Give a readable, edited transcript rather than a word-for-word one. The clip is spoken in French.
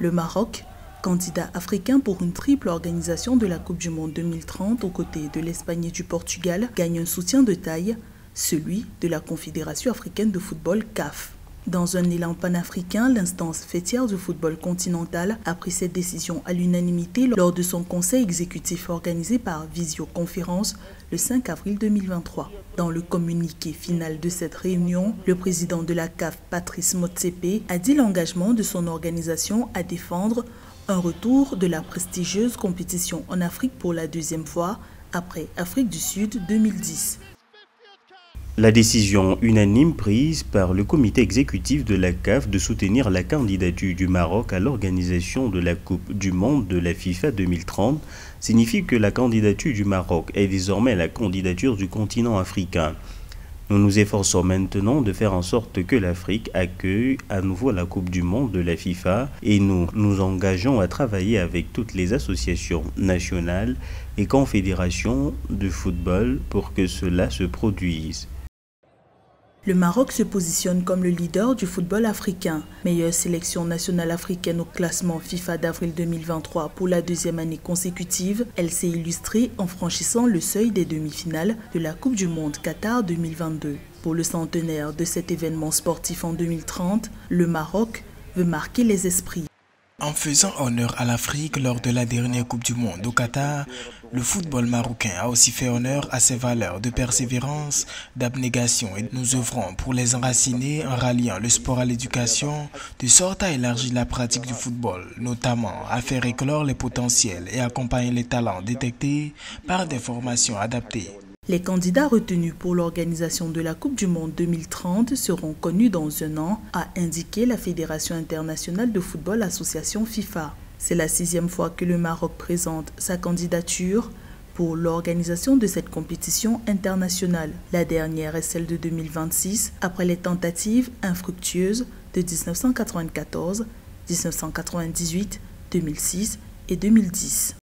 Le Maroc, candidat africain pour une triple organisation de la Coupe du Monde 2030 aux côtés de l'Espagne et du Portugal, gagne un soutien de taille, celui de la Confédération africaine de football CAF. Dans un élan panafricain, l'instance fêtière du football continental a pris cette décision à l'unanimité lors de son conseil exécutif organisé par visioconférence le 5 avril 2023. Dans le communiqué final de cette réunion, le président de la CAF, Patrice Motsepe, a dit l'engagement de son organisation à défendre un retour de la prestigieuse compétition en Afrique pour la deuxième fois après Afrique du Sud 2010. La décision unanime prise par le comité exécutif de la CAF de soutenir la candidature du Maroc à l'organisation de la Coupe du Monde de la FIFA 2030 signifie que la candidature du Maroc est désormais la candidature du continent africain. Nous nous efforçons maintenant de faire en sorte que l'Afrique accueille à nouveau la Coupe du Monde de la FIFA et nous nous engageons à travailler avec toutes les associations nationales et confédérations de football pour que cela se produise. Le Maroc se positionne comme le leader du football africain. Meilleure sélection nationale africaine au classement FIFA d'avril 2023 pour la deuxième année consécutive, elle s'est illustrée en franchissant le seuil des demi-finales de la Coupe du Monde Qatar 2022. Pour le centenaire de cet événement sportif en 2030, le Maroc veut marquer les esprits. En faisant honneur à l'Afrique lors de la dernière Coupe du Monde au Qatar, le football marocain a aussi fait honneur à ses valeurs de persévérance, d'abnégation et nous œuvrons pour les enraciner en ralliant le sport à l'éducation, de sorte à élargir la pratique du football, notamment à faire éclore les potentiels et accompagner les talents détectés par des formations adaptées. Les candidats retenus pour l'organisation de la Coupe du Monde 2030 seront connus dans un an, a indiqué la Fédération internationale de football association FIFA. C'est la 6e fois que le Maroc présente sa candidature pour l'organisation de cette compétition internationale. La dernière est celle de 2026, après les tentatives infructueuses de 1994, 1998, 2006 et 2010.